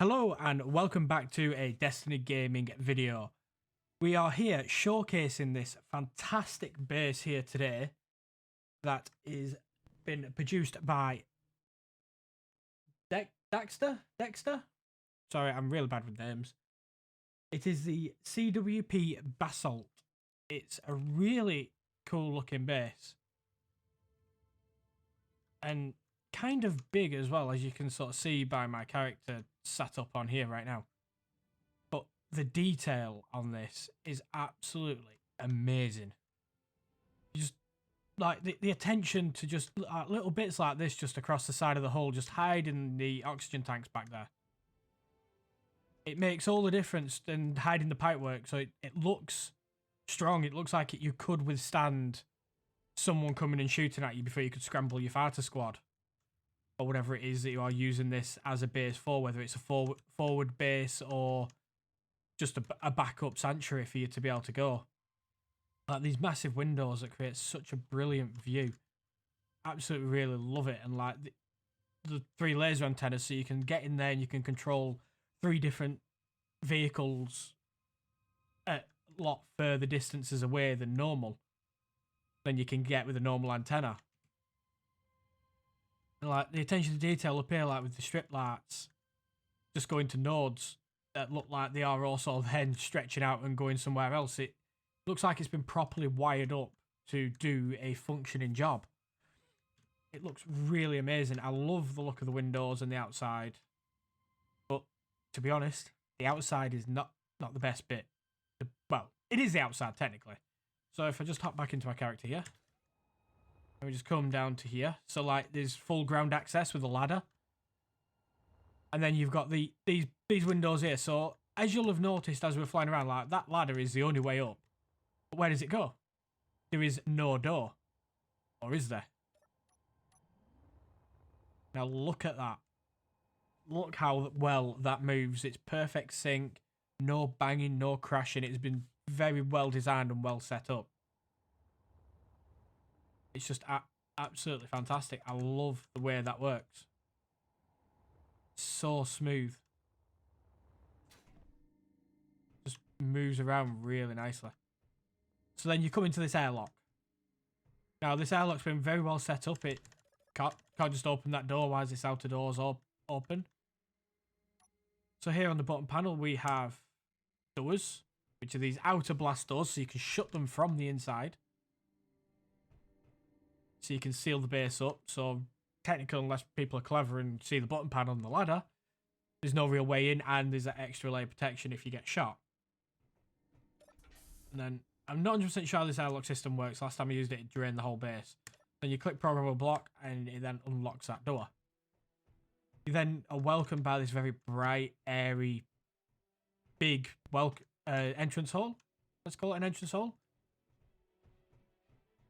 Hello and welcome back to a Destiny Gaming video. We are here showcasing this fantastic base here today that is been produced by Daxter? Sorry, I'm really bad with names. It is the CWP Basalt. It's a really cool looking base. And kind of big as well, as you can sort of see by my character sat up on here right now. But the detail on this is absolutely amazing. Just like the attention to just little bits like this just across the side of the hull, just hiding the oxygen tanks back there. It makes all the difference than hiding the pipework, so it looks strong. It looks like you could withstand someone coming and shooting at you before you could scramble your fighter squad. Or whatever it is that you are using this as a base for, whether it's a forward base or just a backup sanctuary for you to be able to go. Like these massive windows that create such a brilliant view. Absolutely really love it. And like the 3 laser antennas, so you can get in there and you can control 3 different vehicles at a lot further distances away than you can get with a normal antenna. Like the attention to detail up here, like with the strip lights, just going to nodes that look like they are also then stretching out and going somewhere else. It looks like it's been properly wired up to do a functioning job. It looks really amazing. I love the look of the windows and the outside. But to be honest, the outside is not the best bit. Well, it is the outside technically. So if I just hop back into my character here. We just come down to here. So like there's full ground access with a ladder. And then you've got these windows here. So as you'll have noticed as we're flying around, like that ladder is the only way up. But where does it go? There is no door. Or is there? Now look at that. Look how well that moves. It's perfect sync. No banging, no crashing. It's been very well designed and well set up. It's just absolutely fantastic. I love the way that works. So smooth. Just moves around really nicely. So then you come into this airlock. Now this airlock's been very well set up. It can't just open that door while this outer door's open. So here on the bottom panel we have doors, which are these outer blast doors, so you can shut them from the inside. So you can seal the base up. So technically, unless people are clever and see the button pad on the ladder, there's no real way in, and there's that extra layer of protection if you get shot. And then I'm not 100% sure how this airlock system works. Last time I used it, it drained the whole base. Then you click programmable block, and it then unlocks that door. You then are welcomed by this very bright, airy, big entrance hall. Let's call it an entrance hall.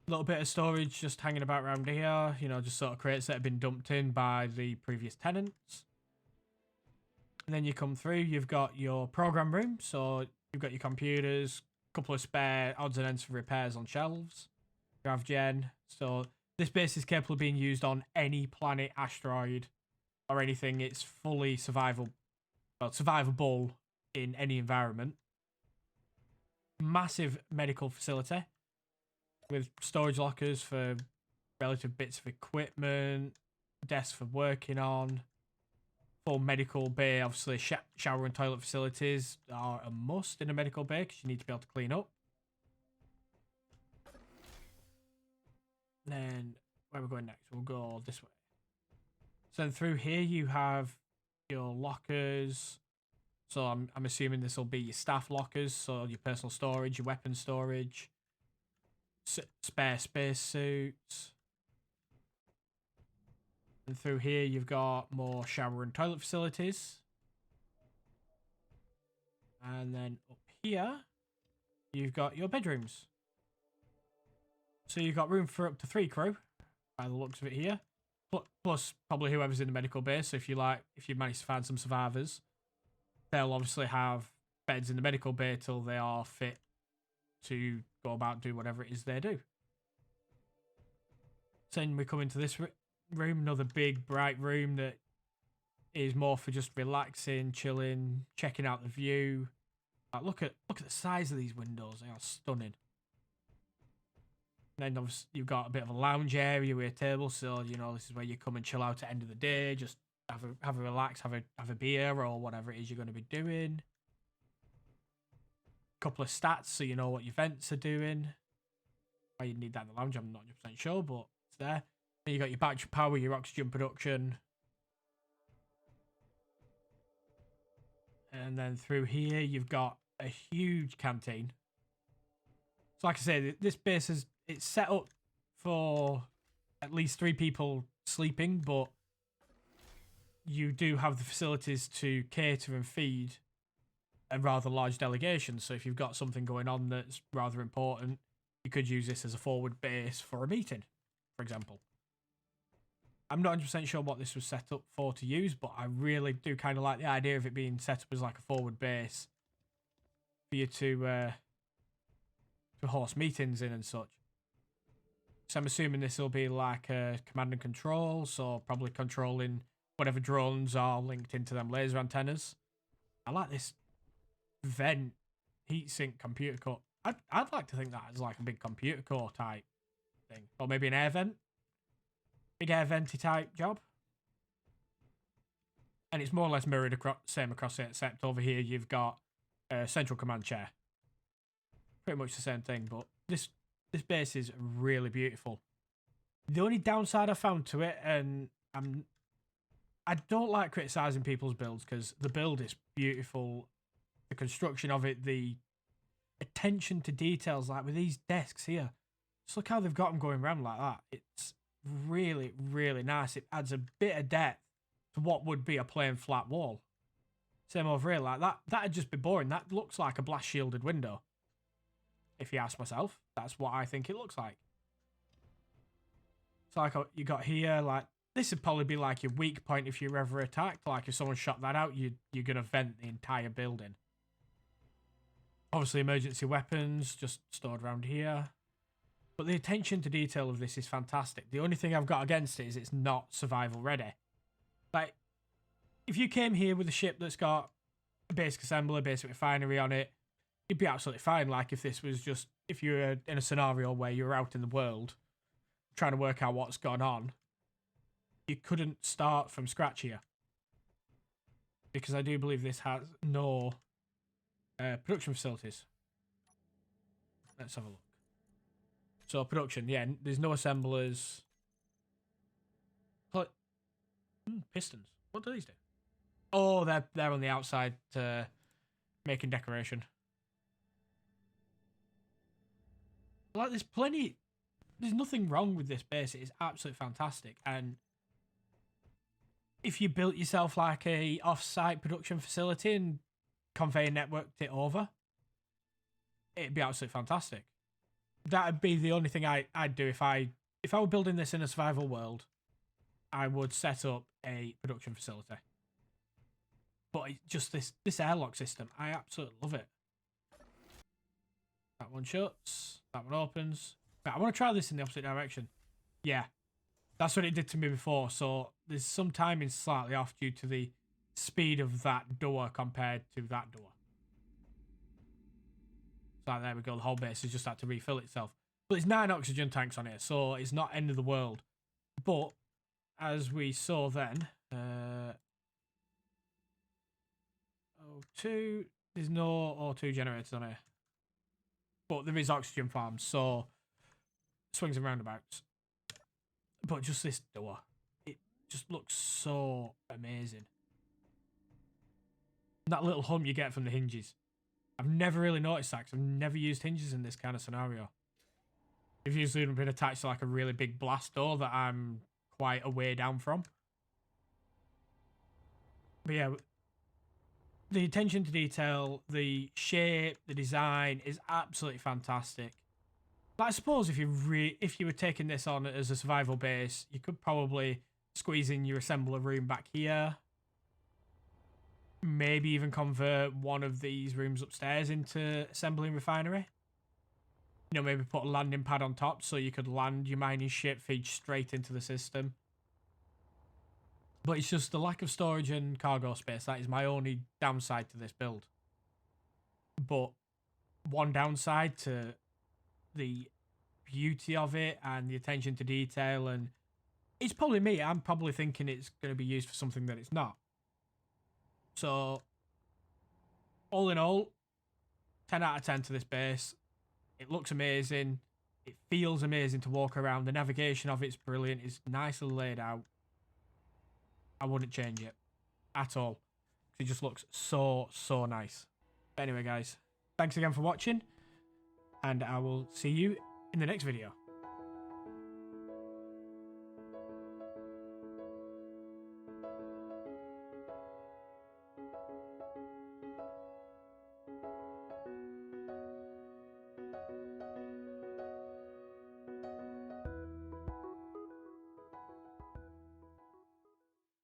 A little bit of storage just hanging about around here, you know, just sort of crates that have been dumped in by the previous tenants. And then you come through, you've got your program room, so you've got your computers, a couple of spare odds and ends for repairs on shelves. You have gen, so this base is capable of being used on any planet, asteroid, or anything. It's fully survivable in any environment. Massive medical facility with storage lockers for relative bits of equipment, desks for working on, full medical bay. Obviously, shower and toilet facilities are a must in a medical bay because you need to be able to clean up. Then, where we're going next? We'll go this way. So then through here, you have your lockers. So I'm assuming this will be your staff lockers, so your personal storage, your weapon storage, spare space suits. And through here you've got more shower and toilet facilities. And then up here you've got your bedrooms. So you've got room for up to 3 crew by the looks of it here. Plus probably whoever's in the medical base. So if you manage to find some survivors, they'll obviously have beds in the medical bay till they are fit to go about do whatever it is they do. So then we come into this room, another big bright room that is more for just relaxing, chilling, checking out the view. Like, look at the size of these windows; they are stunning. And then obviously you've got a bit of a lounge area with a table, so you know this is where you come and chill out at the end of the day. Just have a relax, have a beer or whatever it is you're going to be doing. Couple of stats so you know what your vents are doing. Why you need that in the lounge, I'm not 100% sure, but it's there. Then you got your battery power, your oxygen production. And then through here, you've got a huge canteen. So like I say, this base it's set up for at least 3 people sleeping, but you do have the facilities to cater and feed a rather large delegation. So if you've got something going on that's rather important, you could use this as a forward base for a meeting, for example. I'm not 100% sure what this was set up for to use, but I really do kind of like the idea of it being set up as like a forward base for you to host meetings in and such. So I'm assuming this will be like a command and control, so probably controlling whatever drones are linked into them laser antennas. I like this vent heatsink computer core. I'd like to think that is like a big computer core type thing, or maybe an air vent, big air venty type job. And it's more or less mirrored same across it, except over here you've got a central command chair. Pretty much the same thing, but this base is really beautiful. The only downside I found to it, and I don't like criticizing people's builds because the build is beautiful. The construction of it, the attention to details, like with these desks here. Just look how they've got them going around like that. It's really, really nice. It adds a bit of depth to what would be a plain flat wall. Same over here, like that'd just be boring. That looks like a blast shielded window. If you ask myself, that's what I think it looks like. So like you got here, like this would probably be like your weak point if you're ever attacked. Like if someone shot that out, you're gonna vent the entire building. Obviously, emergency weapons just stored around here. But the attention to detail of this is fantastic. The only thing I've got against it is it's not survival ready. Like, if you came here with a ship that's got a basic assembly, basic refinery on it, it'd be absolutely fine. Like if this was just, if you were in a scenario where you were out in the world trying to work out what's gone on, you couldn't start from scratch here. Because I do believe this has no production facilities. Let's have a look. So production, yeah, there's no assemblers. But pistons. What do these do? Oh, they're on the outside making decoration. Like there's nothing wrong with this base. It is absolutely fantastic. And if you built yourself like a off-site production facility and conveyor networked it over, it'd be absolutely fantastic. That'd be the only thing I'd do if I were building this in a survival world. I would set up a production facility. But just this airlock system, I absolutely love it. That one shuts. That one opens. Right, I want to try this in the opposite direction. Yeah, that's what it did to me before. So there's some timing slightly off due to the speed of that door compared to that door. So there we go. The whole base has just had to refill itself. But there's 9 oxygen tanks on it, so it's not end of the world. But as we saw then, O2, there's no O2 generators on here. But there is oxygen farms, so swings and roundabouts. But just this door, it just looks so amazing. And that little hum you get from the hinges. I've never really noticed that because I've never used hinges in this kind of scenario. I've usually been attached to like a really big blast door that I'm quite a way down from. But yeah, the attention to detail, the shape, the design is absolutely fantastic. But I suppose if you were taking this on as a survival base, you could probably squeeze in your assembler room back here. Maybe even convert one of these rooms upstairs into assembling refinery. You know, maybe put a landing pad on top so you could land your mining ship, feed straight into the system. But it's just the lack of storage and cargo space. That is my only downside to this build. But one downside to the beauty of it and the attention to detail, and it's probably me. I'm probably thinking it's going to be used for something that it's not. So, all in all, 10 out of 10 to this base. It looks amazing. It feels amazing to walk around. The navigation of it's brilliant. It's nicely laid out. I wouldn't change it at all. It just looks so, so nice. But anyway, guys, thanks again for watching, and I will see you in the next video.